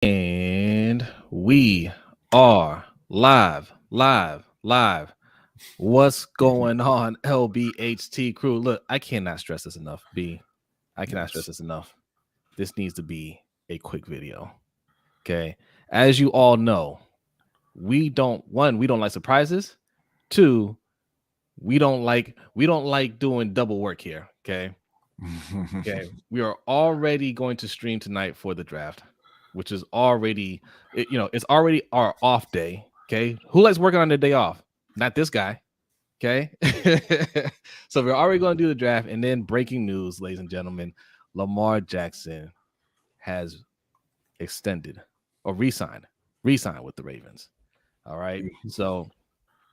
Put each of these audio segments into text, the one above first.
And we are live. What's going on, LBHT crew? Look, I cannot stress this enough, B. I cannot stress this enough. This needs to be a quick video. Okay. As you all know, we don't like surprises. Two, we don't like doing double work here. Okay. Okay. We are already going to stream tonight for the draft, which is already, it's already our off day. Okay. Who likes working on their day off? Not this guy. Okay. So we're already going to do the draft. And then breaking news, ladies and gentlemen, Lamar Jackson has extended or re-signed with the Ravens. All right. So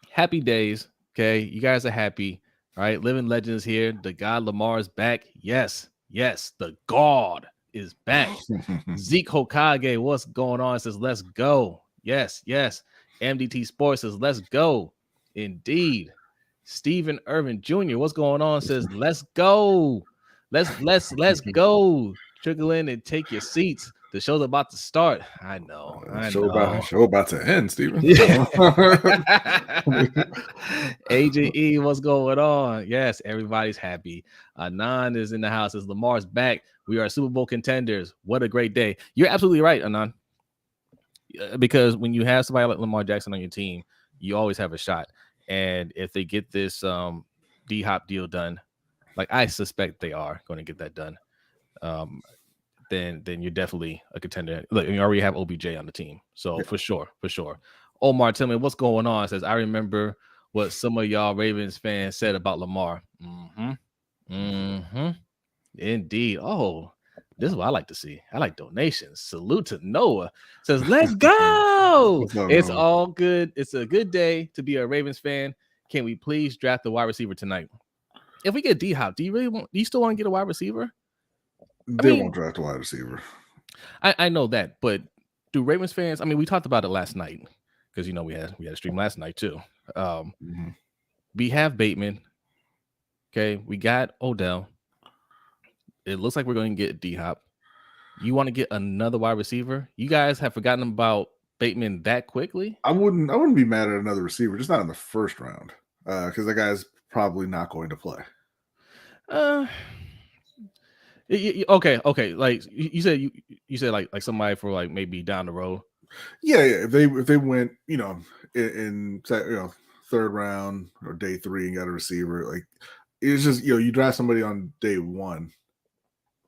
happy days. Okay. You guys are happy. All right. Living legends here. The God Lamar is back. Yes. The God is back. Zeke Hokage, what's going on? Says, let's go. Yes. MDT Sports says, let's go. Indeed. Stephen Irvin Jr., what's going on? Says, let's go. Let's go. Trickle in and take your seats. The show's about to start. I know. Show about to end, Stephen. AJE, what's going on? Yes, everybody's happy. Anon is in the house. As Lamar's back, we are Super Bowl contenders. What a great day! You're absolutely right, Anon. Because when you have somebody like Lamar Jackson on your team, you always have a shot. And if they get this D-Hop deal done, like I suspect they are going to get that done, then you're definitely a contender. Look, you already have OBJ on the team, so yeah. for sure. Omar, tell me what's going on. Says, I remember what some of y'all Ravens fans said about Lamar. Indeed. Oh, this is what I like to see. I like donations. Salute to Noah. Says, let's go. It's all good. It's a good day to be a Ravens fan. Can we please draft the wide receiver tonight? If we get D-Hop, do you still want to get a wide receiver? They won't draft a wide receiver. I know that, but do Ravens fans? I mean, we talked about it last night because we had a stream last night too. We have Bateman. Okay, we got Odell. It looks like we're going to get D-Hop. You want to get another wide receiver? You guys have forgotten about Bateman that quickly? I wouldn't be mad at another receiver, just not in the first round, because that guy's probably not going to play. Okay. Like you said, like somebody for like maybe down the road. Yeah. If they went, in third round or day 3 and got a receiver, like it's just you draft somebody on day 1,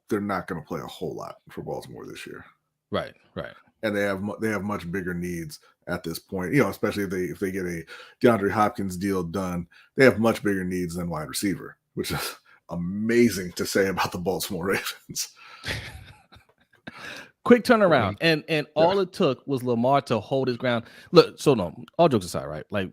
they're not going to play a whole lot for Baltimore this year. Right. And they have much bigger needs at this point. Especially if they get a DeAndre Hopkins deal done, they have much bigger needs than wide receiver, which is amazing to say about the Baltimore Ravens. Quick turnaround, and all it took was Lamar to hold his ground. Look, so no, all jokes aside, right? Like,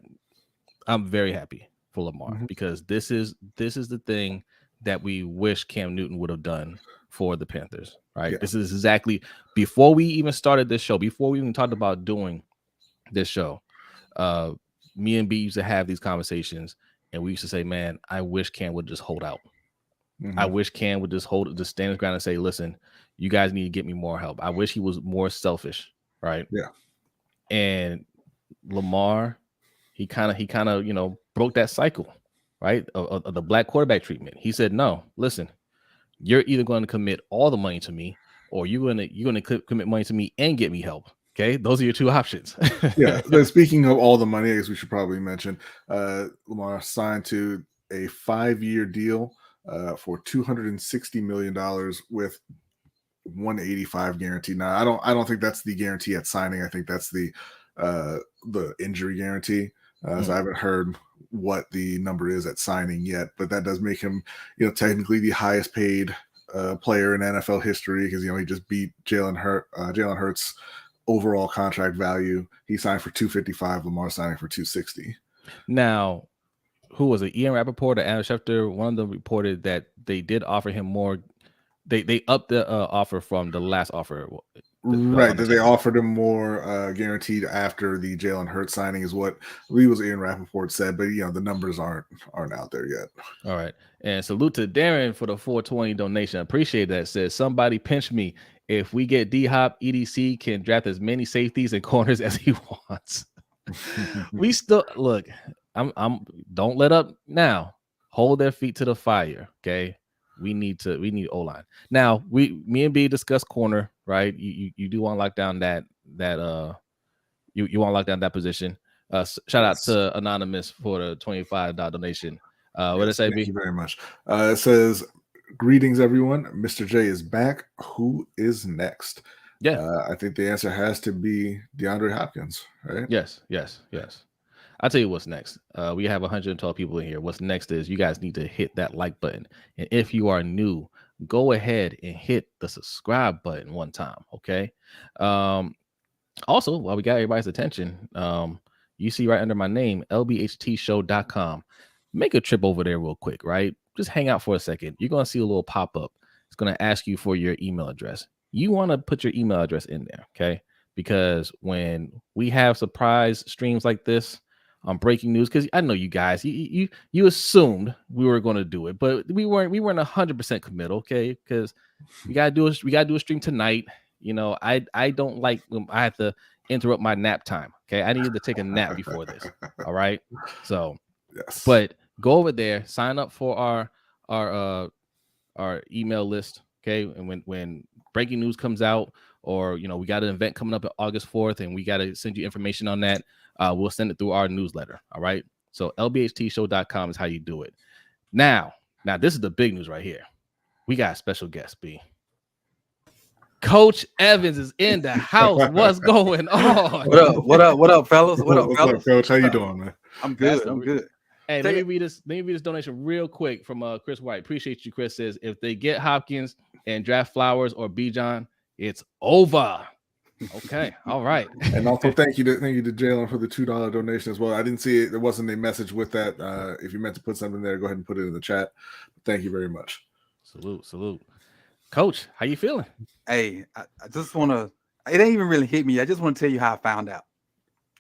I'm very happy for Lamar because this is the thing that we wish Cam Newton would have done for the Panthers, right? Yeah. This is exactly before we even started this show, before we even talked about doing this show. Me and B used to have these conversations, and we used to say, "Man, I wish Cam would just hold out. I wish Cam would just stand his ground and say, listen, you guys need to get me more help. I wish he was more selfish, right?" Yeah. And Lamar, he kind of broke that cycle, right, of the black quarterback treatment. He said, no, listen, you're either going to commit all the money to me, or you're going to commit money to me and get me help. Okay, those are your two options. Yeah. Speaking of all the money, I guess we should probably mention Lamar signed to a 5-year deal for $260 million with $185 guaranteed. Now, I don't think that's the guarantee at signing. I think that's the injury guarantee. So I haven't heard what the number is at signing yet, but that does make him, technically the highest paid player in NFL history because he just beat Jalen Hurts' overall contract value. He signed for $255. Lamar signing for $260. Now, who was it? Ian Rappaport or Adam Schefter? One of them reported that they did offer him more. They upped the offer from the last offer. Right, that they offered him more guaranteed after the Jalen Hurts signing is what Ian Rappaport said, but the numbers aren't out there yet. All right, and salute to Darren for the $420 donation. Appreciate that. Says somebody pinch me If we get D-Hop, EDC can draft as many safeties and corners as he wants. We still look. I'm. Don't let up now. Hold their feet to the fire. Okay. We need O-line. Now, me and B discussed corner, right? You do want to lock down that you want to lock down that position. Shout out to Anonymous for the $25 donation. What did it say, B? Thank you very much. It says, greetings, everyone. Mr. J is back. Who is next? Yeah. I think the answer has to be DeAndre Hopkins, right? Yes. I'll tell you what's next. We have 112 people in here. What's next is you guys need to hit that like button. And if you are new, go ahead and hit the subscribe button one time. Okay. Also, while we got everybody's attention, you see right under my name, LBHTShow.com. Make a trip over there real quick, right? Just hang out for a second. You're going to see a little pop-up. It's going to ask you for your email address. You want to put your email address in there, okay? Because when we have surprise streams like this on breaking news, because I know you guys, you assumed we were going to do it, but we weren't 100% committal, okay? Because we gotta do a stream tonight. You know, I don't like when I have to interrupt my nap time. Okay, I needed to take a nap before this. All right, so yes, but go over there, sign up for our email list. Okay, and when breaking news comes out, or you know, we got an event coming up on August 4th, and we got to send you information on that. We'll send it through our newsletter. All right, so lbhtshow.com is how you do it. Now this is the big news right here. We got a special guest, B. Coach Evans is in the house. What's going on? What up, fellas? What up, fellas? Coach? How you doing, man? I'm good. I'm good. Hey, let me read this donation real quick from Chris White. Appreciate you, Chris. Says if they get Hopkins and draft Flowers or Bijan, it's over. Okay, all right. And also thank you to Jalen for the $2 donation as well. I didn't see it. There wasn't a message with that. If you meant to put something there, go ahead and put it in the chat. Thank you very much. Salute. Coach, how you feeling? Hey, I just want to, it ain't even really hit me. I just want to tell you how I found out.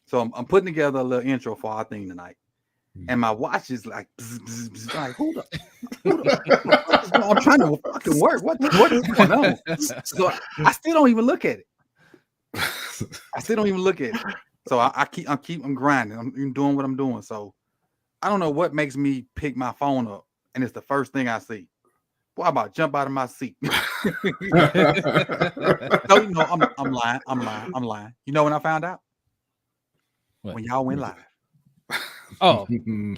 So I'm putting together a little intro for our thing tonight. And my watch is like, bzz, bzz, bzz, like hold up. I'm trying to fucking work. What is going on? So I still don't even look at it. So I'm grinding. I'm doing what I'm doing. So I don't know what makes me pick my phone up, and it's the first thing I see. Boy, I'm about to jump out of my seat. No, you know, I'm lying. You know when I found out? What? When y'all went live. Oh,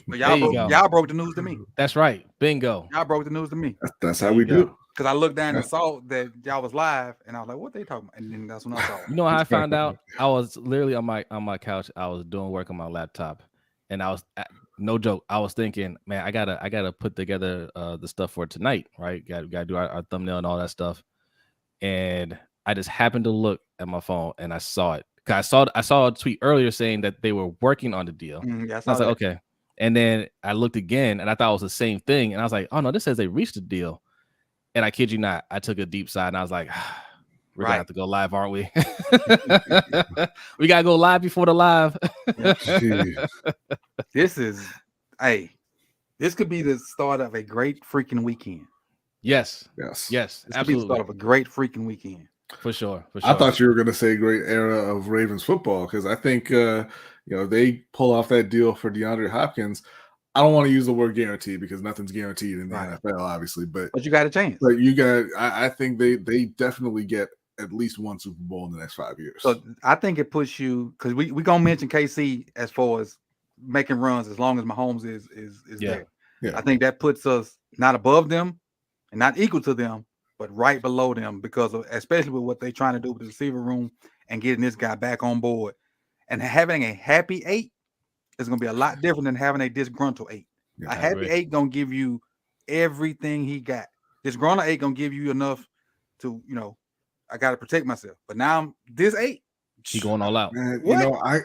but y'all broke the news to me. That's right. Bingo. Y'all broke the news to me. That's how we do. Because I looked down and saw that y'all was live, and I was like, "What they talking about?" And then that's when I saw it. You know how I found out? I was literally on my couch. I was doing work on my laptop, and I was no joke. I was thinking, man, I gotta put together the stuff for tonight, right? Gotta do our thumbnail and all that stuff. And I just happened to look at my phone, and I saw it. I saw a tweet earlier saying that they were working on the deal. Yeah, I was like, okay. And then I looked again, and I thought it was the same thing. And I was like, oh no, this says they reached the deal. And I kid you not, I took a deep sigh, and I was like, we're gonna have to go live, aren't we? We gotta go live before the live. This could be the start of a great freaking weekend. Yes, this absolutely. could be the start of a great freaking weekend. For sure. I thought you were going to say great era of Ravens football, because I think they pull off that deal for DeAndre Hopkins. I don't want to use the word guarantee because nothing's guaranteed in the NFL, obviously. But you got a chance. But I think they definitely get at least one Super Bowl in the next 5 years. So I think it puts you, because we gonna mention KC as far as making runs as long as Mahomes is there. Yeah. I think that puts us not above them and not equal to them, but right below them, because of, especially with what they're trying to do with the receiver room and getting this guy back on board. And having a happy 8 is going to be a lot different than having a disgruntled 8. A happy 8 going to give you everything he got. Disgruntled 8 going to give you enough to, I got to protect myself. But now this 8, he going all out. Man, I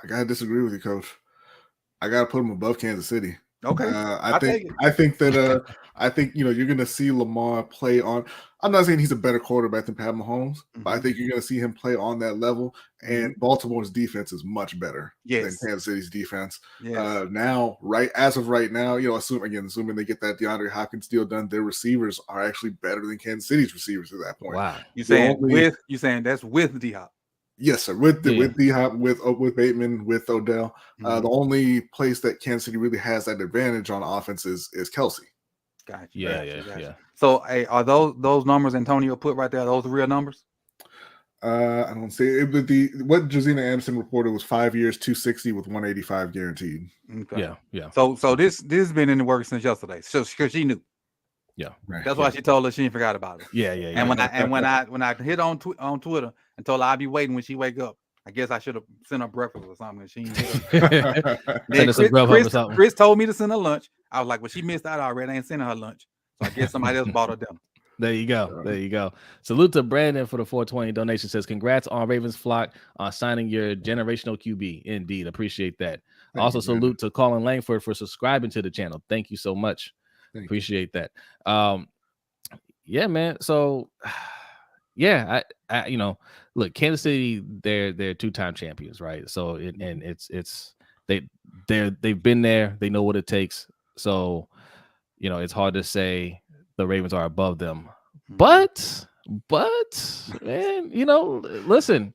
got to disagree with you, Coach. I got to put him above Kansas City. Okay. I think that you're going to see Lamar play on. I'm not saying he's a better quarterback than Pat Mahomes, but I think you're going to see him play on that level. And Baltimore's defense is much better than Kansas City's defense. Now, as of right now, assuming they get that DeAndre Hopkins deal done, their receivers are actually better than Kansas City's receivers at that point. Wow. You saying that's with D-Hop? Yes, sir. With D-Hop, with Bateman, with Odell. The only place that Kansas City really has that advantage on offense is Kelsey. Gotcha. Yeah. So, hey, are those numbers Antonio put right there? Are those the real numbers? I don't see it. What Josina Anderson reported was 5 years, 260 with 185 guaranteed. Okay. Yeah. So this has been in the works since yesterday. So because she knew. Yeah. That's why she told us she didn't forgot about it. Yeah. And when I hit on Twitter and told her I'd be waiting when she wake up, I guess I should have sent her breakfast or something. She Chris told me to send her lunch. I was like, well, she missed out already. I ain't sending her lunch. So I guess somebody else bought her dinner. There you go. Salute to Brandon for the 420 donation. Says, congrats on Ravens flock on signing your generational QB. Indeed. Appreciate that. Also, salute to Colin Langford for subscribing to the channel. Thank you so much. Appreciate that. Yeah, man. So yeah, I look, Kansas City, they're two-time champions, right? So they've been there, they know what it takes. So it's hard to say the Ravens are above them. But man, listen,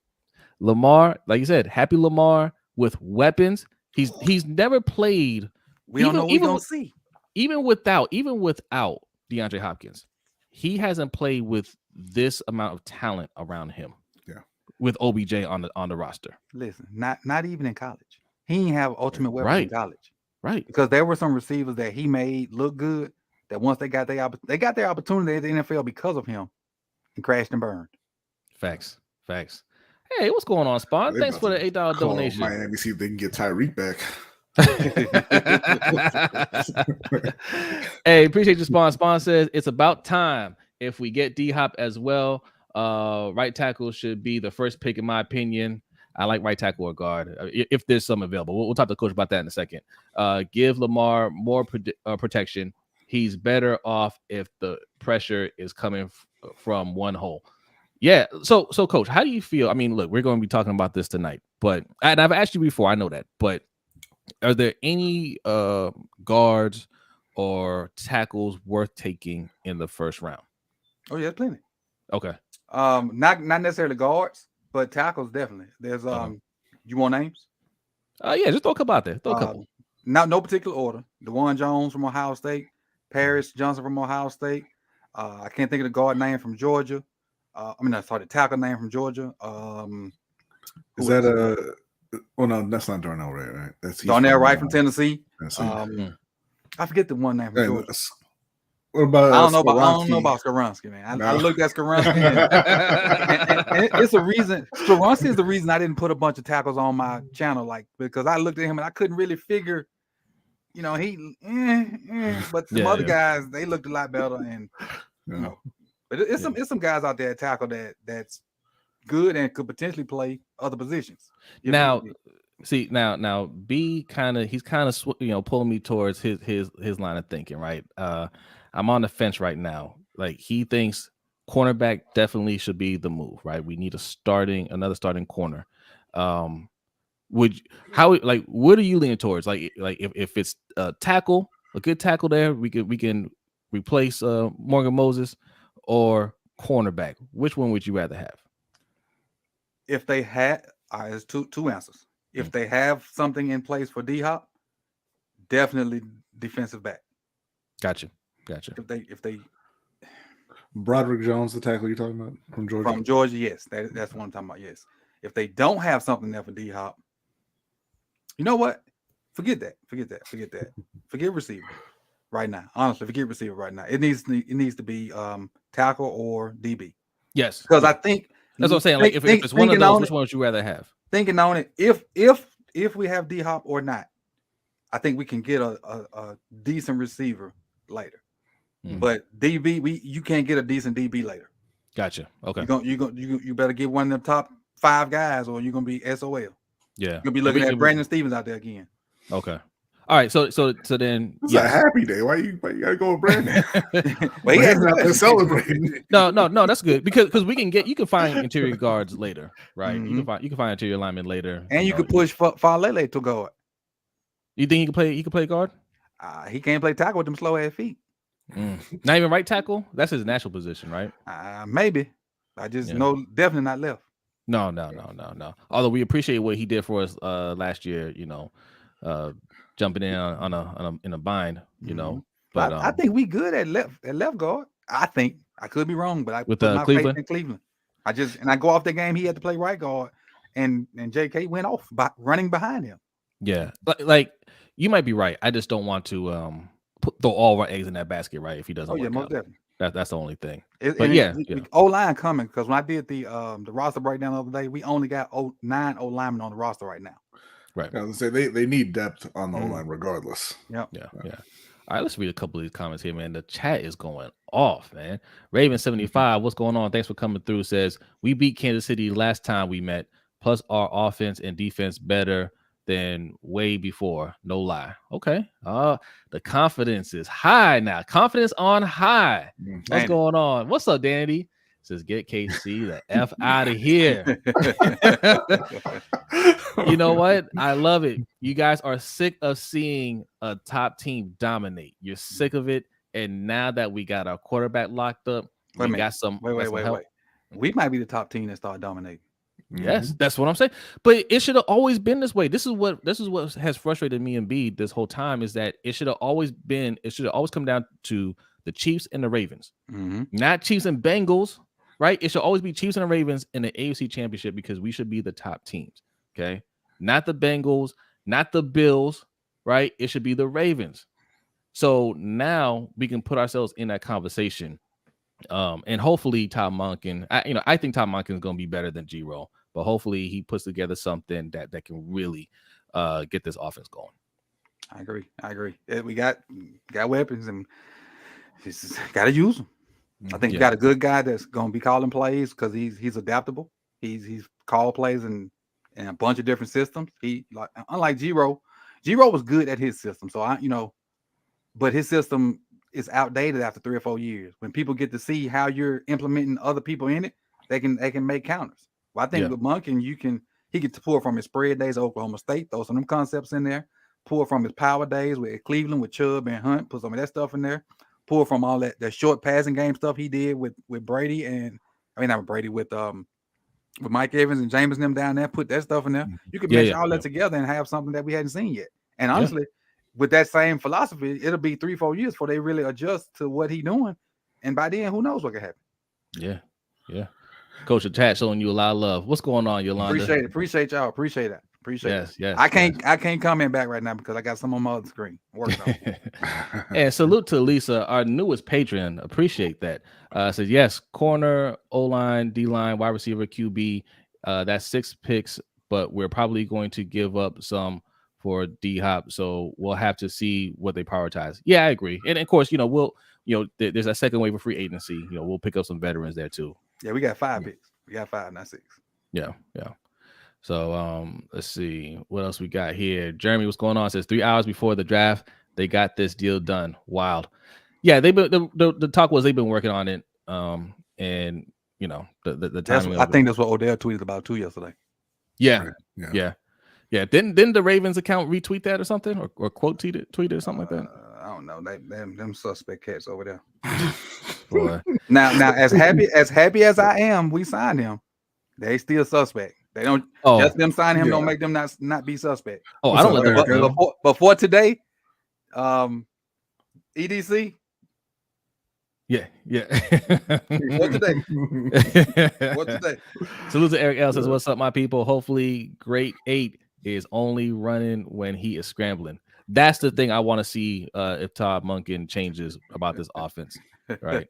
Lamar, like you said, happy Lamar with weapons. He's never played. We don't know what we're gonna see. Even without DeAndre Hopkins, he hasn't played with this amount of talent around him. Yeah, with OBJ on the roster. Listen, not even in college. He didn't have ultimate weapons in college. Right. Because there were some receivers that he made look good that once they got their opportunity in the NFL because of him and crashed and burned. Facts. Hey, what's going on, Spawn? Thanks for the $8 donation. Miami, see if they can get Tyreek back. Hey, appreciate your Spawn. Spawn says it's about time if we get D-Hop as well. Right tackle should be the first pick in my opinion. I like right tackle or guard if there's some available. We'll talk to coach about that in a second. Give Lamar more protection. He's better off if the pressure is coming from one hole. Yeah. So coach, how do you feel? I mean, look, we're going to be talking about this tonight, and I've asked you before. I know that, but are there any guards or tackles worth taking in the first round? Oh yeah, plenty. Okay. Not necessarily guards, but tackles definitely. There's you want names? Yeah, just throw a couple out there. Throw a couple. No particular order. DeJuan Jones from Ohio State, Paris Johnson from Ohio State. I can't think of the guard name from Georgia. The tackle name from Georgia. Is that oh no, that's not Darnell Wright, right? That's Darnell Wright from Tennessee. I forget the one name from Georgia. What about I don't know about Skoronski, man. I looked at Skoronski, and it's a reason. Skoronski is the reason I didn't put a bunch of tackles on my channel, because I looked at him and I couldn't really figure, but some other guys, they looked a lot better, and but it's some guys out there at tackle that's good and could potentially play other positions. Now, see, now B he's kind of pulling me towards his line of thinking, right? I'm on the fence right now. Like, he thinks cornerback definitely should be the move, right? We need another starting corner. What are you leaning towards? Like if it's a tackle, a good tackle there, we can replace Morgan Moses, or cornerback. Which one would you rather have? If they had, there's two answers. If they have something in place for D-Hop, definitely defensive back. Gotcha. If they Broderick Jones, the tackle you're talking about from Georgia? From Georgia, yes. That's what I'm talking about, yes. If they don't have something there for D-Hop, you know what? Forget that. Forget receiver right now. Honestly, forget receiver right now. It needs to be tackle or DB. Yes. Because I think that's what I'm saying. Like, if it's one of those, which one would you rather have? Thinking on it, if we have D-Hop or not, I think we can get a decent receiver later. But DB, you can't get a decent DB later. Gotcha. Okay. You better get one of them top 5 guys, or you're gonna be SOL. Yeah. You'll be looking at Brandon Stevens out there again. Okay. All right, so then it's a happy day. Why you gotta go with Brandon? Well, he Brandon's out there celebrating. No, that's good because you can find interior guards later, right? Mm-hmm. You can find interior linemen later, and you could push Falele to guard. You think he can play guard? He can't play tackle with them slow ass feet. Not even right tackle. That's his natural position, right? Maybe. I just know definitely not left. No. Although we appreciate what he did for us last year, jumping in in a bind, But I think we good at left guard. I think I could be wrong, but I with put my Cleveland. faith in Cleveland. I go off the game. He had to play right guard, and JK went off by running behind him. Yeah, like you might be right. I just don't want to throw all our eggs in that basket, right? If he doesn't, work most out. definitely. That's the only thing. But O-line coming, because when I did the roster breakdown the other day, we only got 9 O-linemen on the roster right now. Right. I was gonna say they need depth on the O-line regardless. Yeah. All right, let's read a couple of these comments here, man. The chat is going off, man. Raven75, what's going on? Thanks for coming through. Says we beat Kansas City last time we met. Plus our offense and defense better than way before. No lie. Okay. The confidence is high now. Confidence on high. What's going on? What's up, Danny? Says get KC the F out of here. You know what? I love it. You guys are sick of seeing a top team dominate. You're sick of it. And now that we got our quarterback locked up, we got some. Wait. We might be the top team that start dominating. Yes, that's what I'm saying. But it should have always been this way. This is what has frustrated me and B this whole time is that it should have always come down to the Chiefs and the Ravens, not Chiefs and Bengals. Right? It should always be Chiefs and the Ravens in the AFC Championship because we should be the top teams. Okay, not the Bengals, not the Bills. Right? It should be the Ravens. So now we can put ourselves in that conversation, and hopefully Todd Monken. I think Todd Monken is going to be better than G-Roll, but hopefully he puts together something that can really get this offense going. I agree. We got weapons and just got to use them. I think we got a good guy that's going to be calling plays because he's adaptable. He's called plays in a bunch of different systems. Unlike G-Roll was good at his system. So but his system is outdated after 3 or 4 years. When people get to see how you're implementing other people in it, they can make counters. Well, I think with Monken, he gets to pull from his spread days at Oklahoma State, throw some of them concepts in there, pull from his power days with Cleveland with Chubb and Hunt, put some of that stuff in there. Pull from all that short passing game stuff he did with Brady not with Brady with Mike Evans and James and them down there. Put that stuff in there. You can mesh all that together and have something that we hadn't seen yet. And honestly, with that same philosophy, it'll be 3-4 years before they really adjust to what he's doing. And by then, who knows what can happen? Yeah. Coach Attach showing you a lot of love. What's going on, Yolanda? Appreciate y'all. Appreciate that. Yes. I can't comment back right now because I got some on my other screen. And salute to Lisa, our newest patron. Appreciate that. Says yes, corner, O-line, D-line, wide receiver, QB. That's 6 picks, but we're probably going to give up some for D-Hop. So we'll have to see what they prioritize. Yeah, I agree. And of course, there's a second wave of free agency. We'll pick up some veterans there too. Yeah, we got 5 picks. We got 5, not 6. Yeah. So let's see what else we got here. Jeremy, what's going on? It says 3 hours before the draft, they got this deal done. Wild. Yeah, they've been the talk was they've been working on it. And the timing. I think that's what Odell tweeted about too yesterday. Yeah. Didn't the Ravens account retweet that or something, or quote tweet it or something like that? I don't know. Them suspect cats over there. Boy. Now, as happy as I am, we signed him. They still suspect. They don't just them sign him don't make them not be suspect. Oh, I don't let them go. Before today, EDC. Yeah. What today? Salute to Eric L. Says, what's up, my people? Hopefully, Great 8 is only running when he is scrambling. That's the thing I want to see if Todd Monken changes about this offense. Right.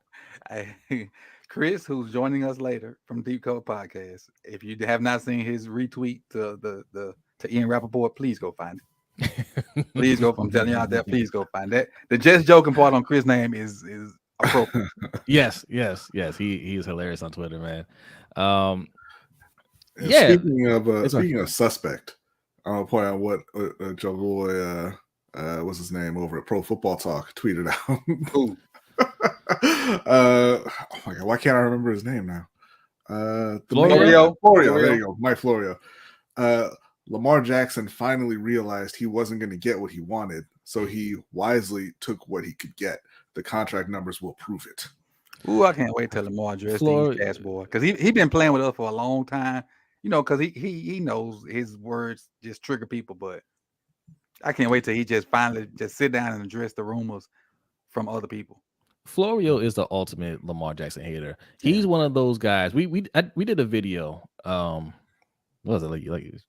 Chris, who's joining us later from Deep Code Podcast, if you have not seen his retweet to Ian Rappaport, please go find it. Please go. I'm telling you out there, please go find that. The just joking part on Chris' name is appropriate. Yes. He is hilarious on Twitter, man. Speaking of suspect, I'll point out what Joe Goy what's his name over at Pro Football Talk tweeted out. Ooh. Oh my God, why can't I remember his name now? Florio. There you go, Mike Florio. Lamar Jackson finally realized he wasn't going to get what he wanted, so he wisely took what he could get. The contract numbers will prove it. Ooh, I can't wait till Lamar address these cats, boy, because he been playing with us for a long time. You know, because he knows his words just trigger people, but I can't wait till he just finally just sit down and address the rumors from other people. Florio is the ultimate Lamar Jackson hater. He's one of those guys. We did a video. What was it like?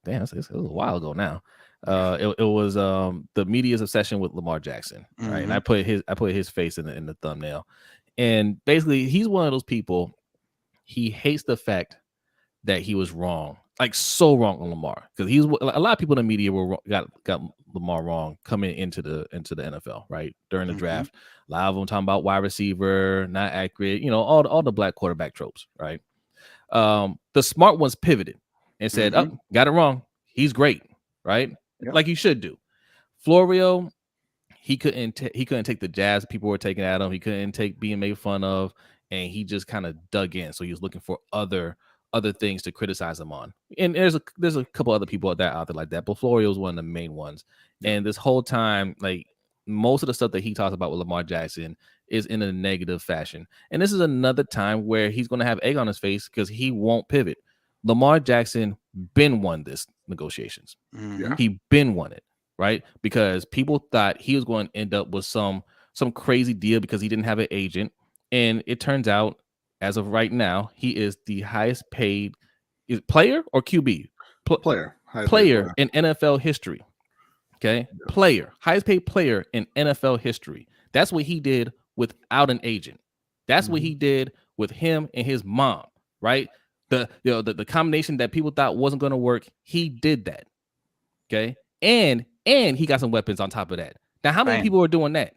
Damn, it was a while ago now. It was the media's obsession with Lamar Jackson, right? And I put his face in the thumbnail, and basically he's one of those people. He hates the fact that he was wrong, like so wrong on Lamar, because he's a lot of people in the media got Lamar wrong coming into the NFL, right, during the draft. A lot of them talking about wide receiver, not accurate, all the black quarterback tropes, right? The smart ones pivoted and said, "Oh, got it wrong. He's great, right? Yep. Like you should do." Florio, he couldn't take the jabs people were taking at him. He couldn't take being made fun of, and he just kind of dug in. So he was looking for other things to criticize him on. And there's a couple other people out there like that, but Florio is one of the main ones. And this whole time, like most of the stuff that he talks about with Lamar Jackson is in a negative fashion. And this is another time where he's going to have egg on his face because he won't pivot. Lamar Jackson been won this negotiations. He been won it, right? Because people thought he was going to end up with some crazy deal because he didn't have an agent. And it turns out, as of right now, he is the highest paid player or QB? Player in NFL history. Okay. Yeah. Player, highest paid player in NFL history. That's what he did without an agent. That's what he did with him and his mom, right? The combination that people thought wasn't going to work, he did that. Okay. And he got some weapons on top of that. Now, how many people are doing that?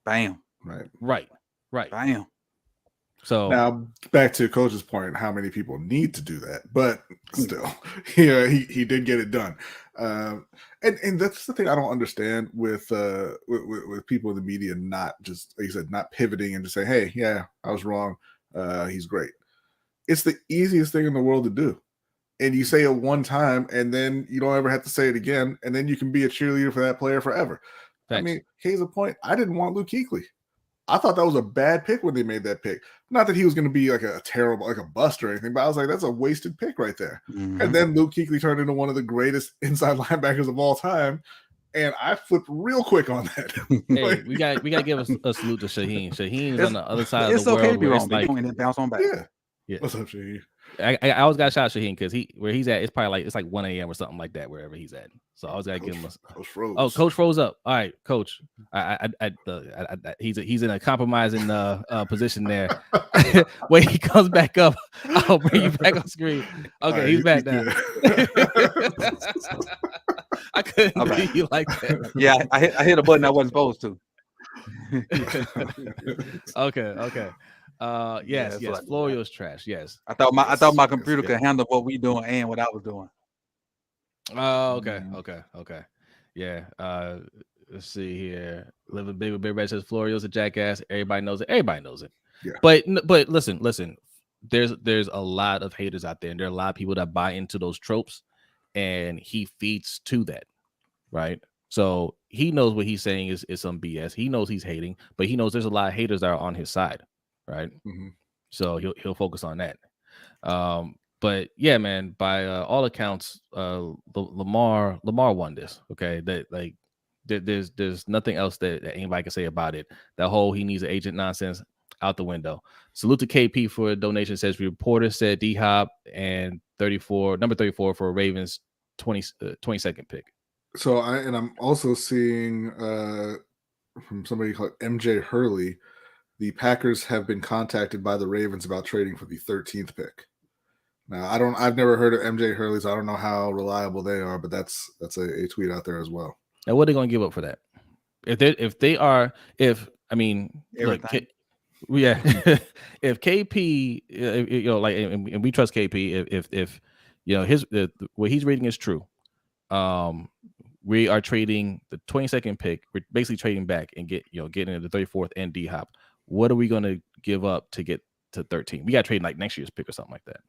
Bam. Right. Bam. So now back to Coach's point, how many people need to do that, but still, he did get it done. And that's the thing I don't understand with people in the media, not just, like you said, not pivoting and just say, hey, yeah, I was wrong. He's great. It's the easiest thing in the world to do. And you say it one time and then you don't ever have to say it again. And then you can be a cheerleader for that player forever. Thanks. I mean, case in point, I didn't want Luke Kuechly. I thought that was a bad pick when they made that pick. Not that he was going to be like a terrible, like a bust or anything, but I was like, that's a wasted pick right there. And then Luke Kuechly turned into one of the greatest inside linebackers of all time. And I flipped real quick on that. Hey, we got to give a salute to Shaheen. Shaheen is on the other side of the world. It's okay to be wrong, but you bounce on back. Yeah. What's up, Shaheen? I always got to shout out Shaheen because where he's at, it's probably like 1 a.m. or something like that wherever he's at. So I always got to give him Coach froze. Oh, Coach froze up. All right, Coach. He's in a compromising position there. When he comes back up, I'll bring you back on screen. Okay, right, he's back now. I couldn't do you like that. Yeah, I hit a button I wasn't supposed to. Okay. Yes. Florio's trash. Yes. I thought my computer could handle what we doing and what I was doing. Oh, okay. Yeah. Let's see here. Living big with Big Red says Florio's a jackass. Everybody knows it. Yeah. But listen. There's a lot of haters out there, and there are a lot of people that buy into those tropes, and he feeds to that, right? So he knows what he's saying is some BS. He knows he's hating, but he knows there's a lot of haters that are on his side. Right. So he'll focus on that. But yeah, man, by all accounts, Lamar won this. Okay. That like there's nothing else that anybody can say about it. That whole he needs an agent nonsense out the window. Salute to KP for a donation. Says reporter said D-Hop and number 34 for Ravens 22nd pick. So I'm also seeing from somebody called MJ Hurley. The Packers have been contacted by the Ravens about trading for the 13th pick. Now, I've never heard of MJ Hurley, so I don't know how reliable they are, but that's a tweet out there as well. Now, what are they going to give up for that? If KP, and we trust KP, if what he's reading is true, we are trading the 22nd pick. We're basically trading back and getting into the 34th and D Hop. What are we going to give up to get to 13? We got to trade like next year's pick or something like that.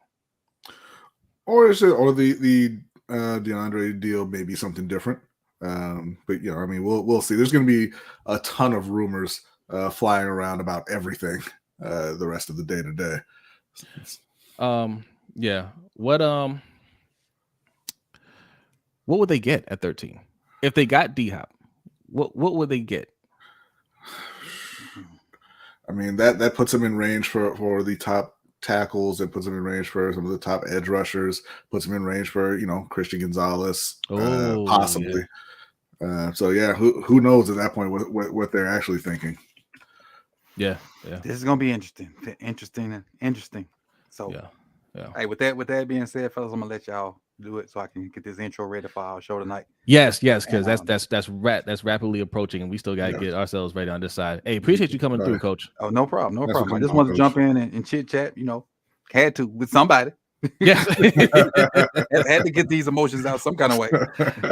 Or the DeAndre deal may be something different. But I mean, we'll see. There's going to be a ton of rumors flying around about everything the rest of the day to day. Yeah. What would they get at 13 if they got D Hop? What would they get? I mean, that puts them in range for the top tackles. It puts them in range for some of the top edge rushers. Puts them in range for Christian Gonzalez, possibly. Yeah. So yeah, who knows at that point what they're actually thinking? Yeah. This is gonna be interesting. So yeah. Hey, with that being said, fellas, I'm gonna let y'all do it so I can get this intro ready for our show tonight. Yes, because that's rapidly approaching, and we still got to get ourselves ready on this side. Hey, appreciate you coming through, Coach. Oh, no problem. I just wanted to jump in and chit chat. Had to with somebody. Yeah, had to get these emotions out some kind of way.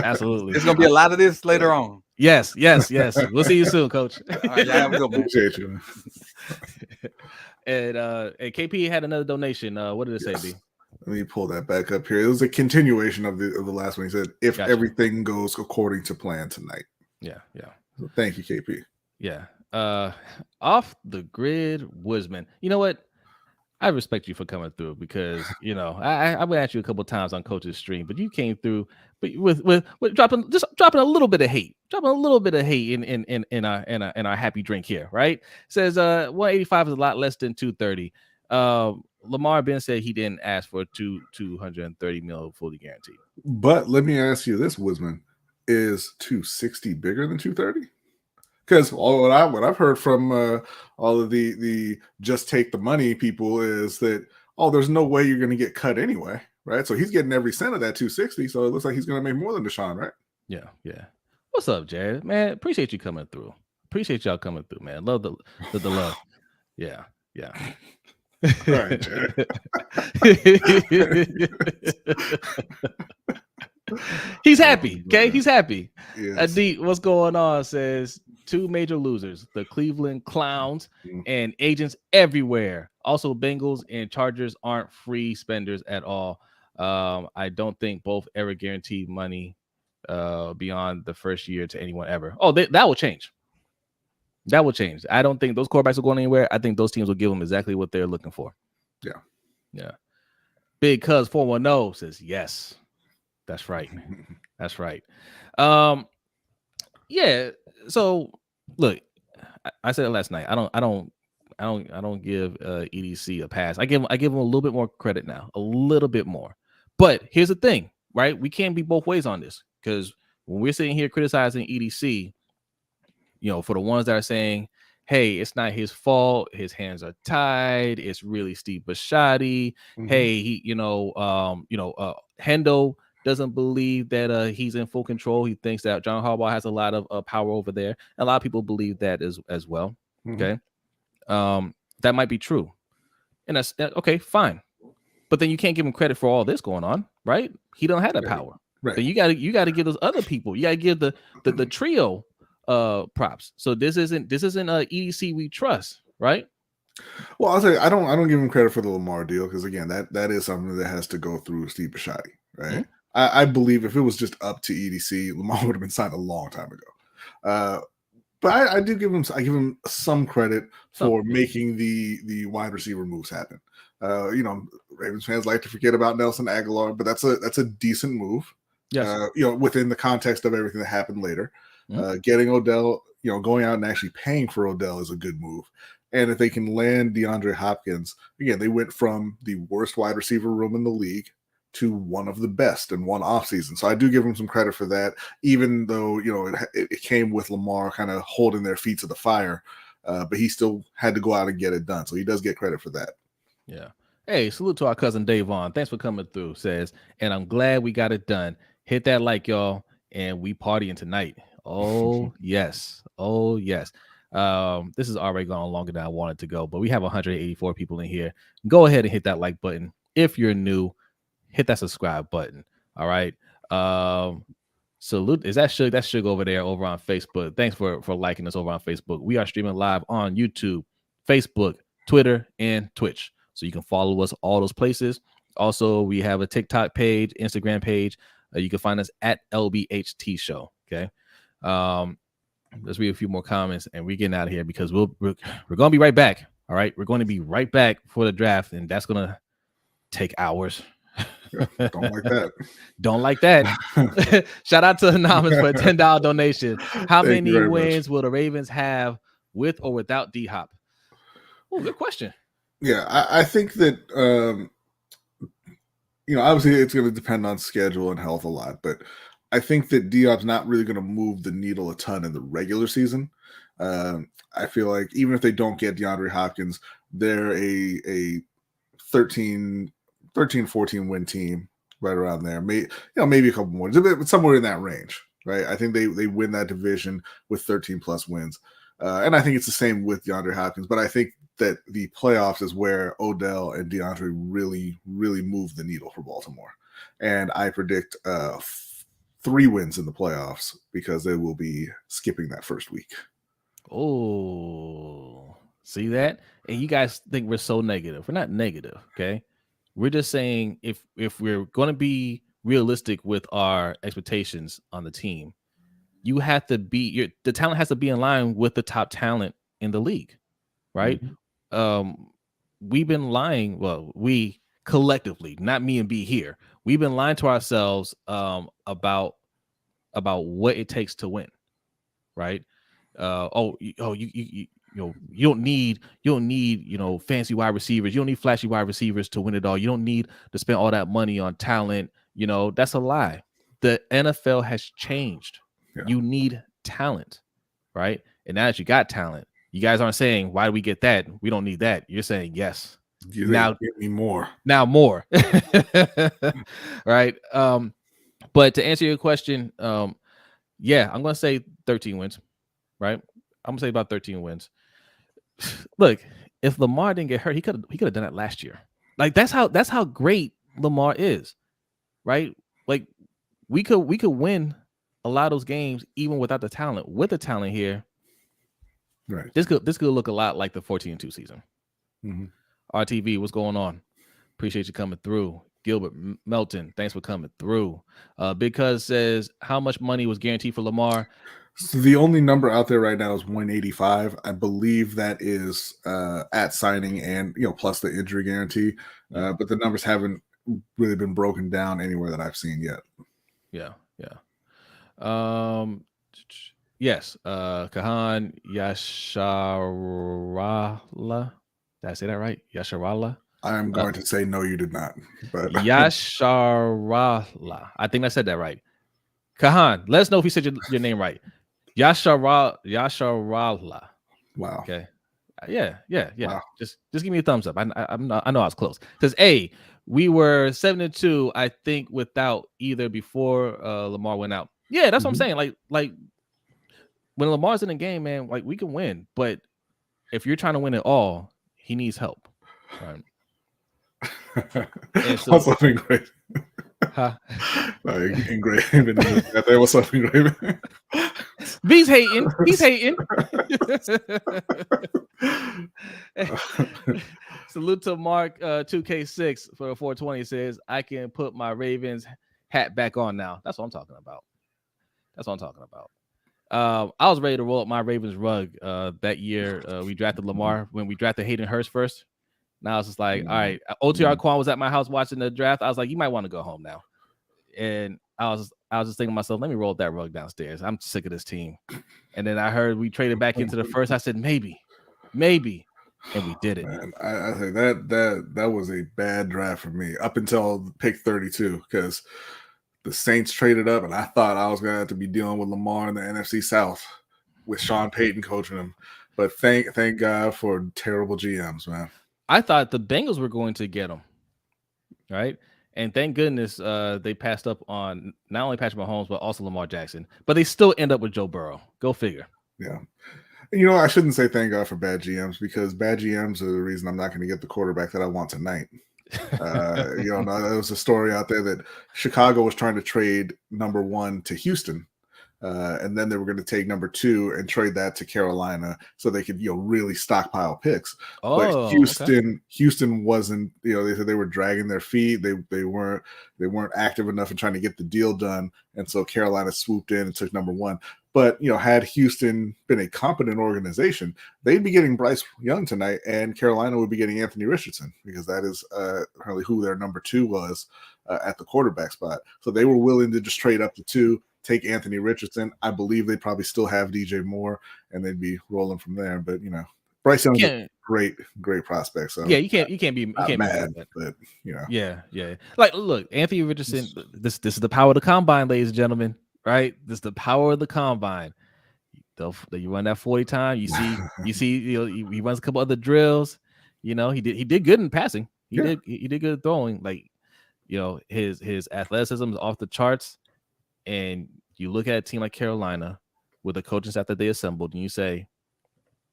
Absolutely. There's gonna be a lot of this later on. Yes. We'll see you soon, Coach. All right, y'all have a good one. Appreciate you. And KP had another donation. What did it say, B? Let me pull that back up here. It was a continuation of the last one. He said, "If everything goes according to plan tonight." Yeah. So thank you, KP. Yeah. Off the grid Woodsman. You know what? I respect you for coming through because I would ask you a couple times on Coach's stream, but you came through, but with dropping a little bit of hate, in our happy drink here, right? Says 185 is a lot less than 230. Lamar Ben said he didn't ask for 230 mil fully guaranteed. But let me ask you this, Woodsman: is 260 bigger than 230? Because what I've heard from all of the just take the money people is that there's no way you're going to get cut anyway, right? So he's getting every cent of that 260. So it looks like he's going to make more than Deshaun, right? Yeah. What's up, Jared? Man, appreciate you coming through. Appreciate y'all coming through, man. Love the love. Yeah. All right, Jared. He's happy. Okay, he's happy. Yes. Adeet, what's going on? Says two major losers: the Cleveland Clowns and agents everywhere. Also, Bengals and Chargers aren't free spenders at all. I don't think both ever guaranteed money beyond the first year to anyone ever. That will change. That will change. I don't think those quarterbacks are going anywhere. I think those teams will give them exactly what they're looking for. Yeah. Big Cuz 410 says yes. That's right. That's right. Yeah. So look, I said it last night. I don't give EDC a pass. I give him a little bit more credit now, a little bit more. But here's the thing, right? We can't be both ways on this because when we're sitting here criticizing EDC, for the ones that are saying, hey, it's not his fault, his hands are tied, it's really Steve Bisciotti. Hey, he, Hendo doesn't believe that he's in full control. He thinks that John Harbaugh has a lot of power over there. A lot of people believe that as well. Okay. That might be true. And that's okay, fine. But then you can't give him credit for all this going on, right? He don't have that power. Right. Then you gotta give those other people. You gotta give the trio props. So this isn't EDC we trust, right? Well, I'll say I don't give him credit for the Lamar deal because again, that is something that has to go through Steve Bisciotti, right? I believe if it was just up to EDC, Lamar would have been signed a long time ago. But I give him some credit for making the wide receiver moves happen. Ravens fans like to forget about Nelson Aguilar, but that's a decent move. Yes. Within the context of everything that happened later. Getting Odell, going out and actually paying for Odell is a good move. And if they can land DeAndre Hopkins, again, they went from the worst wide receiver room in the league to one of the best in one offseason. So I do give him some credit for that, even though, it came with Lamar kind of holding their feet to the fire, but he still had to go out and get it done. So he does get credit for that. Yeah. Hey, salute to our cousin Dave Vaughn. Thanks for coming through, says, and I'm glad we got it done. Hit that like, y'all, and we partying tonight. Oh, yes. Oh, yes. This is already gone longer than I wanted to go, but we have 184 people in here. Go ahead and hit that like button. If you're new, hit that subscribe button. All right. Salute. Is that Suge? That's Suge over there over on Facebook. Thanks for liking us over on Facebook. We are streaming live on YouTube, Facebook, Twitter, and Twitch. So you can follow us all those places. Also, we have a TikTok page, Instagram page. You can find us at LBHTShow. Okay. Let's read a few more comments and we're getting out of here because we're going to be right back. All right. We're going to be right back for the draft, and that's going to take hours. Don't like that. Don't like that. Shout out to Anonymous for a $10 donation. How many wins will the Ravens have with or without D-Hop? Oh, good question. Yeah, I think that obviously it's going to depend on schedule and health a lot, but I think that D-Hop's not really going to move the needle a ton in the regular season. I feel like even if they don't get DeAndre Hopkins, they're a 13, 14 win team right around there. Maybe a couple more, but somewhere in that range, right? I think they win that division with 13 plus wins. And I think it's the same with DeAndre Hopkins, but I think that the playoffs is where Odell and DeAndre really, really move the needle for Baltimore. And I predict 3 wins in the playoffs because they will be skipping that first week. Oh, see that? And you guys think we're so negative. We're not negative, okay? We're just saying if we're going to be realistic with our expectations on the team, you have to be the talent has to be in line with the top talent in the league, right? Mm-hmm. We've been lying. Well, we collectively, not me and B here, we've been lying to ourselves about what it takes to win, right? You don't need fancy wide receivers. You don't need flashy wide receivers to win it all. You don't need to spend all that money on talent. That's a lie. The NFL has changed. Yeah. You need talent, right? And now that you got talent, you guys aren't saying, why do we get that? We don't need that. You're saying yes. Now give me more. Now more. Right. But to answer your question, yeah, I'm gonna say 13 wins. Right? I'm gonna say about 13 wins. Look, if Lamar didn't get hurt, he could have done that last year. Like that's how great Lamar is, right? Like we could win a lot of those games even without the talent. With the talent here, right? This could look a lot like the 14-2 season. Mm-hmm. RTV, what's going on? Appreciate you coming through. Gilbert Melton, thanks for coming through. Big Cuz says, how much money was guaranteed for Lamar? So the only number out there right now is 185. I believe that is at signing and plus the injury guarantee. But the numbers haven't really been broken down anywhere that I've seen yet. Yeah. Yes. Kahan Yasharala. Did I say that right? Yasharala. I'm going to say no, you did not. But Yasharala. I think I said that right. Kahan, let us know if you said your name right. Yasharala. Wow. Okay. Yeah. Wow. Just give me a thumbs up. I know I was close. Because we were 7-2, I think, without either before Lamar went out. Yeah, that's what I'm saying. Like when Lamar's in the game, man, like we can win. But if you're trying to win it all, he needs help. Right. Also been great. Huh? Engraving. There was something engraving. B's hating. He's hating. Salute to Mark 2K6 for the 420. Says, I can put my Ravens hat back on now. That's what I'm talking about. I was ready to roll up my Ravens rug that year. We drafted Lamar when we drafted Hayden Hurst first. Now it's just like, all right, OTR Quan was at my house watching the draft. I was like, you might want to go home now. And I was just thinking to myself, let me roll that rug downstairs. I'm sick of this team. And then I heard we traded back into the first. I said, maybe. And we did it. Man, I think that was a bad draft for me up until pick 32 because the Saints traded up and I thought I was going to have to be dealing with Lamar in the NFC South with Sean Payton coaching him. But thank God for terrible GMs, man. I thought the Bengals were going to get him, right? And thank goodness they passed up on not only Patrick Mahomes, but also Lamar Jackson. But they still end up with Joe Burrow. Go figure. Yeah. I shouldn't say thank God for bad GMs because bad GMs are the reason I'm not going to get the quarterback that I want tonight. There was a story out there that Chicago was trying to trade number 1 to Houston. And then they were going to take number 2 and trade that to Carolina so they could, really stockpile picks. But Houston wasn't, they said they were dragging their feet. They weren't active enough in trying to get the deal done. And so Carolina swooped in and took number 1. But, had Houston been a competent organization, they'd be getting Bryce Young tonight, and Carolina would be getting Anthony Richardson, because that is apparently who their number 2 was at the quarterback spot. So they were willing to just trade up to 2, take Anthony Richardson. I believe they'd probably still have DJ Moore, and they'd be rolling from there. But, Bryce Young's a great prospect. So yeah, you can't be mad, but yeah. Like, look, Anthony Richardson. This is the power of the combine, ladies and gentlemen. Right? This is the power of the combine. You run that 40 time. You see, he runs a couple other drills. He did good in passing. He did good throwing. Like, his athleticism is off the charts. And you look at a team like Carolina with the coaching staff that they assembled, and you say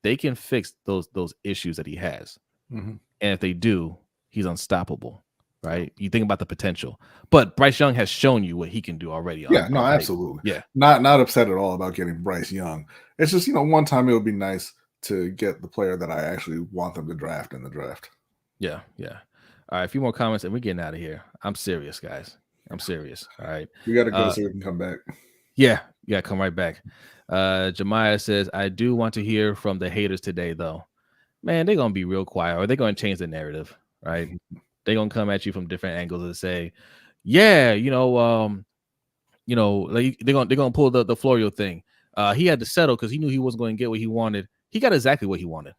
they can fix those issues that he has. Mm-hmm. And if they do, he's unstoppable. Right? You think about the potential, but Bryce Young has shown you what he can do already. Absolutely. Yeah. Not upset at all about getting Bryce Young. It's just, one time it would be nice to get the player that I actually want them to draft in the draft. Yeah. All right. A few more comments and we're getting out of here. I'm serious, guys. I'm serious. All right. We got to go so we can come back. Yeah. Come right back. Jemiah says, I do want to hear from the haters today, though. Man, they're going to be real quiet, or they're going to change the narrative, right? They're gonna come at you from different angles and say, "Yeah, like they're gonna pull the Florio thing. He had to settle because he knew he wasn't going to get what he wanted. He got exactly what he wanted,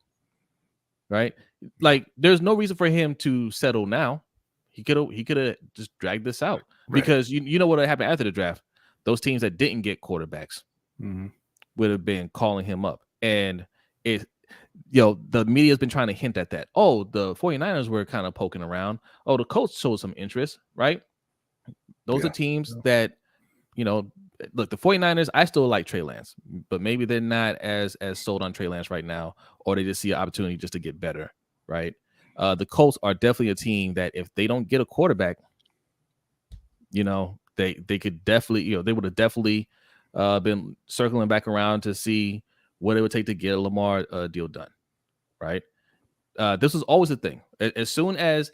right? Like, there's no reason for him to settle now. He could have just dragged this out, right? Because you know what would happen after the draft. Those teams that didn't get quarterbacks would have been calling him up, and the media's been trying to hint at that. Oh, the 49ers were kind of poking around. Oh, the Colts showed some interest, right? Those are teams that, look, the 49ers, I still like Trey Lance, but maybe they're not as sold on Trey Lance right now, or they just see an opportunity just to get better, right? The Colts are definitely a team that if they don't get a quarterback, they could definitely, they would have definitely been circling back around to see what it would take to get a Lamar deal done, right? This was always a thing. As soon as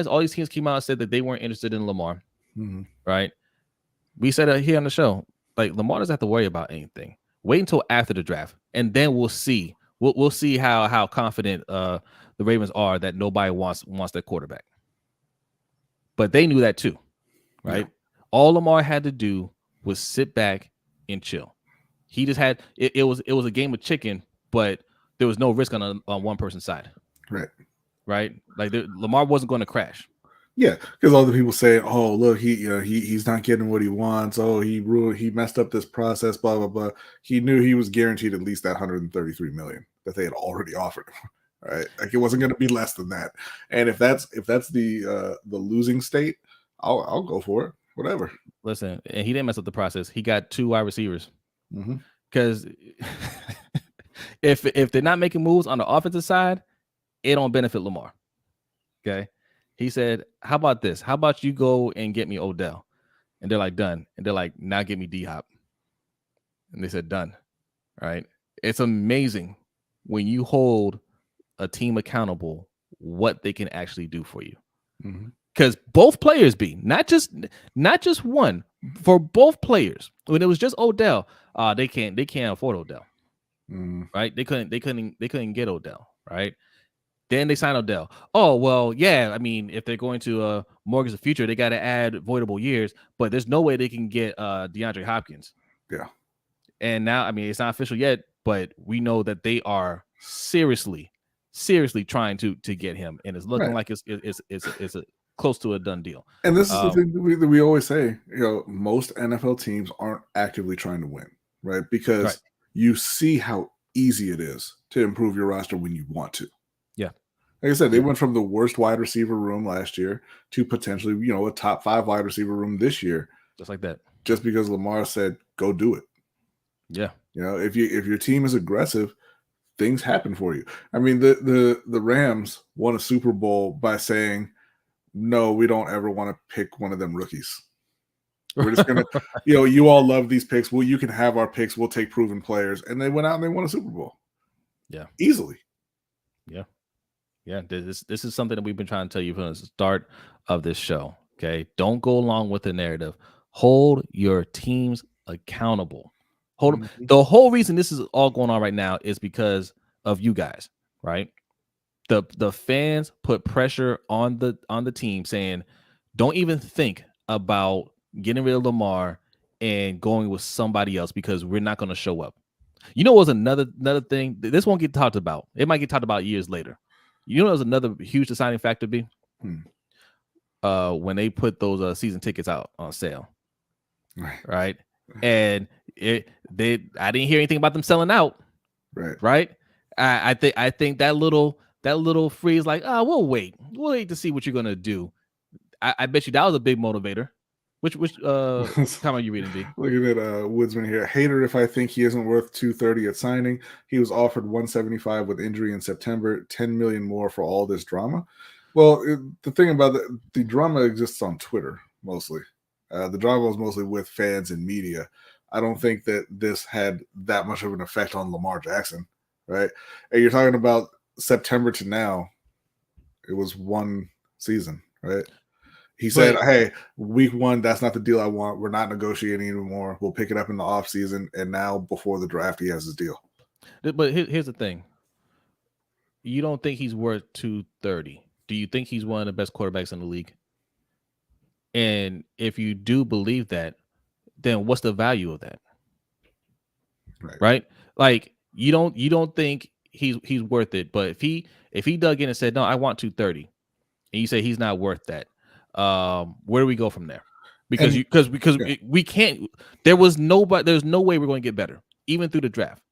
all these teams came out and said that they weren't interested in Lamar, right? We said it here on the show, like, Lamar doesn't have to worry about anything. Wait until after the draft, and then we'll see. We'll see how confident the Ravens are that nobody wants their quarterback. But they knew that too, right? Yeah. All Lamar had to do was sit back and chill. He just had it was a game of chicken, but there was no risk on one person's side. Right. Like, Lamar wasn't going to crash. Yeah, because other people say, "Oh, look, he's not getting what he wants. Oh, he messed up this process." Blah blah blah. He knew he was guaranteed at least that $133 million that they had already offered him. Right, like, it wasn't going to be less than that. And if that's the losing state, I'll go for it. Whatever. Listen, and he didn't mess up the process. He got 2 wide receivers. Because if they're not making moves on the offensive side, it don't benefit Lamar. Okay. He said, how about this? How about you go and get me Odell? And they're like, done. And they're like, now get me D-Hop. And they said, done. All right. It's amazing when you hold a team accountable what they can actually do for you. Because both players not just one, for both players. When it was just Odell, they can't afford Odell. Right? They couldn't get Odell, right? Then they signed Odell. Oh, well, yeah. I mean, if they're going to mortgage the future, they got to add voidable years, but there's no way they can get DeAndre Hopkins. Yeah. And now, I mean, it's not official yet, but we know that they are seriously trying to get him, and it's looking like it's a close to a done deal. And this is the thing that we always say, most NFL teams aren't actively trying to win, right? Because you see how easy it is to improve your roster when you want to. Yeah. Like I said, they went from the worst wide receiver room last year to potentially, a top 5 wide receiver room this year. Just like that. Just because Lamar said, go do it. Yeah. If your team is aggressive, things happen for you. I mean, the Rams won a Super Bowl by saying, no, we don't ever want to pick one of them rookies. We're just gonna, you all love these picks. Well, you can have our picks. We'll take proven players, and they went out and they won a Super Bowl. Yeah, easily. Yeah. This is something that we've been trying to tell you from the start of this show. Okay, don't go along with the narrative. Hold your teams accountable. The whole reason this is all going on right now is because of you guys, right? The fans put pressure on the team, saying, don't even think about getting rid of Lamar and going with somebody else because we're not going to show up. You know, was another thing. This won't get talked about. It might get talked about years later. You know, there's another huge deciding factor. When they put those season tickets out on sale, right? And I didn't hear anything about them selling out, right? I think that little freeze, like, we'll wait to see what you're gonna do. I bet you that was a big motivator. Which comment are you reading, B? Looking at Woodsman here. Hater if I think he isn't worth $230 at signing. He was offered $175 with injury in September, $10 million more for all this drama. Well, the thing about the drama exists on Twitter mostly. The drama was mostly with fans and media. I don't think that this had that much of an effect on Lamar Jackson, right? And you're talking about September to now. It was one season, right? He said, hey, week 1, that's not the deal I want. We're not negotiating anymore. We'll pick it up in the offseason. And now before the draft, he has his deal. But here's the thing. You don't think he's worth $230. Do you think he's one of the best quarterbacks in the league? And if you do believe that, then what's the value of that? Right? Like, you don't think he's worth it. But if he dug in and said, no, I want $230, and you say he's not worth that, where do we go from there? Because we can't. There's no way we're going to get better, even through the draft.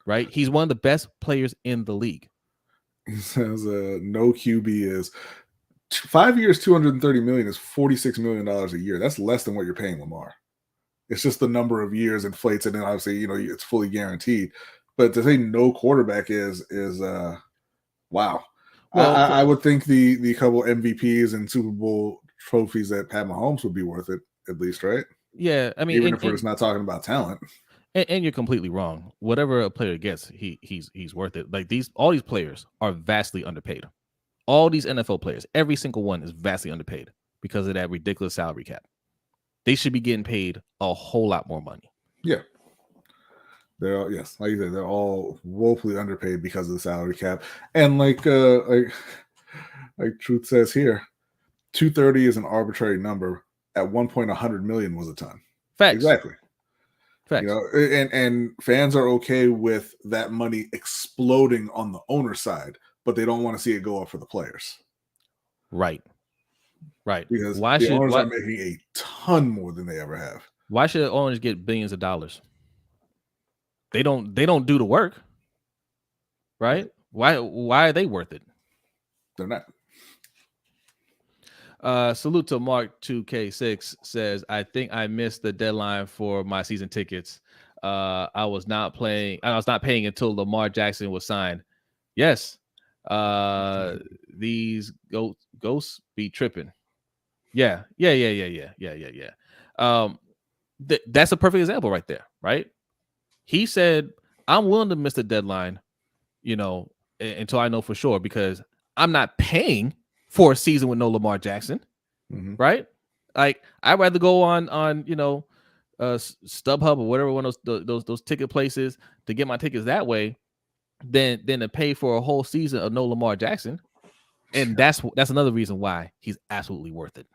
Right? He's one of the best players in the league. He says no QB is 5 years, $230 million is $46 million a year. That's less than what you're paying Lamar. It's just the number of years inflates, and then obviously it's fully guaranteed. But to say no quarterback is wow. Well, I would think the couple MVPs and Super Bowl trophies that Pat Mahomes would be worth it at least, right? Yeah, I mean, even if we're just not talking about talent. And you're completely wrong. Whatever a player gets, he's worth it. Like all these players are vastly underpaid. All these NFL players, every single one is vastly underpaid because of that ridiculous salary cap. They should be getting paid a whole lot more money. Yeah. They're all, yes, like you said, they're all woefully underpaid because of the salary cap. And like Truth says here, 230 is an arbitrary number. At one point, 100 million was a ton. Facts. Exactly. Facts. And fans are okay with that money exploding on the owner side, but they don't want to see it go up for the players. Right. Because the owners are making a ton more than they ever have. Why should owners get billions of dollars? They don't do the work, right? Why are they worth it? They're not. Salute to Mark 2K6 says, I think I missed the deadline for my season tickets. I was not paying until Lamar Jackson was signed. Yes. These ghosts be tripping. Yeah. That's a perfect example right there, right? He said, I'm willing to miss the deadline, until I know for sure, because I'm not paying for a season with no Lamar Jackson, right? Like, I'd rather go on StubHub or whatever one of those ticket places to get my tickets that way than to pay for a whole season of no Lamar Jackson. And that's another reason why he's absolutely worth it.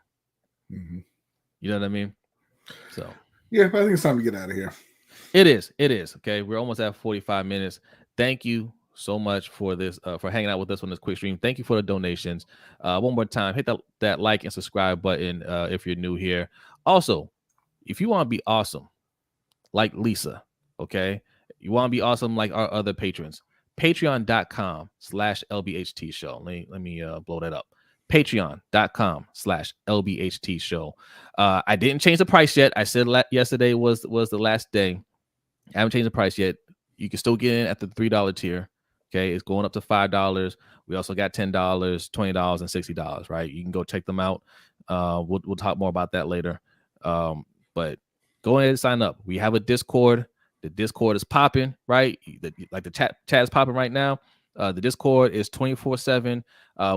You know what I mean? So yeah, but I think it's time to get out of here. It is. Okay. We're almost at 45 minutes. Thank you so much for this, for hanging out with us on this quick stream. Thank you for the donations. One more time, hit that like and subscribe button if you're new here. Also, if you want to be awesome, like Lisa, okay, you want to be awesome like our other patrons, patreon.com/LBHTShow. Let me blow that up. Patreon.com/LBHTShow. I didn't change the price yet. I said yesterday was the last day. I haven't changed the price yet. You can still get in at the $3 tier. Okay, it's going up to $5. We also got $10, $20, and $60. Right, you can go check them out. We'll talk more about that later. But go ahead and sign up. We have a Discord. The Discord is popping, right? Like the chat is popping right now. The Discord is 24/7.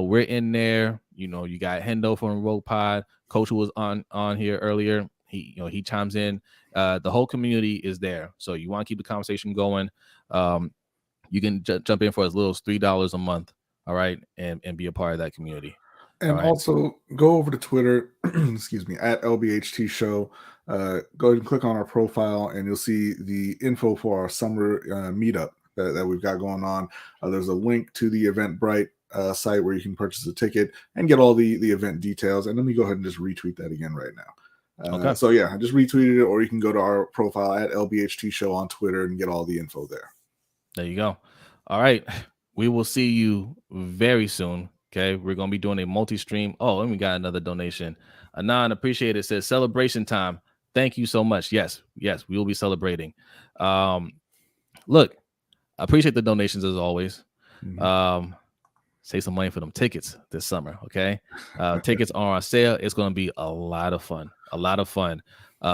We're in there. You know, you got Hendo from Rogue Pod. Coach was on here earlier. He chimes in. The whole community is there. So you want to keep the conversation going. You can jump in for as little as $3 a month. All right, and be a part of that community. And also go over to Twitter, excuse me, at LBHTShow. Go ahead and click on our profile, and you'll see the info for our summer meetup that we've got going on. There's a link to the Eventbrite site where you can purchase a ticket and get all the event details. And let me go ahead and just retweet that again right now. Okay. So yeah, I just retweeted it, or you can go to our profile at LBHTShow on Twitter and get all the info there. There you go. All right. We will see you very soon. Okay. We're going to be doing a multi-stream. Oh, and we got another donation. Anon, appreciate it. Says celebration time. Thank you so much. Yes, we will be celebrating. Look, I appreciate the donations as always. Mm-hmm. Save some money for them tickets this summer. Okay. Tickets are on sale. It's going to be a lot of fun.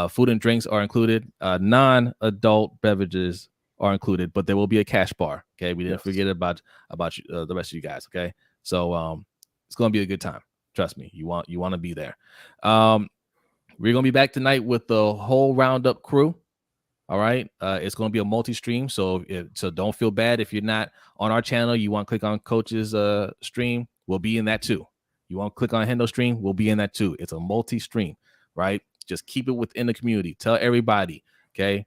Food and drinks are included. Non-adult beverages are included, but there will be a cash bar. Okay. We didn't forget about you, the rest of you guys. Okay. So it's going to be a good time. Trust me. You want to be there. We're going to be back tonight with the whole Roundup crew. All right. It's going to be a multi-stream. So don't feel bad if you're not on our channel. You want to click on Coach's stream. We'll be in that too. You want to click on Hendo stream. We'll be in that too. It's a multi-stream, right? Just keep it within the community. Tell everybody. Okay.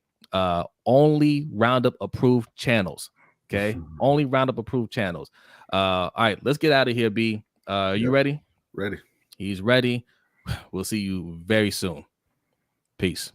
Only Roundup approved channels. Okay. Only Roundup approved channels. All right. Let's get out of here, B. You ready? Ready. He's ready. We'll see you very soon. Peace.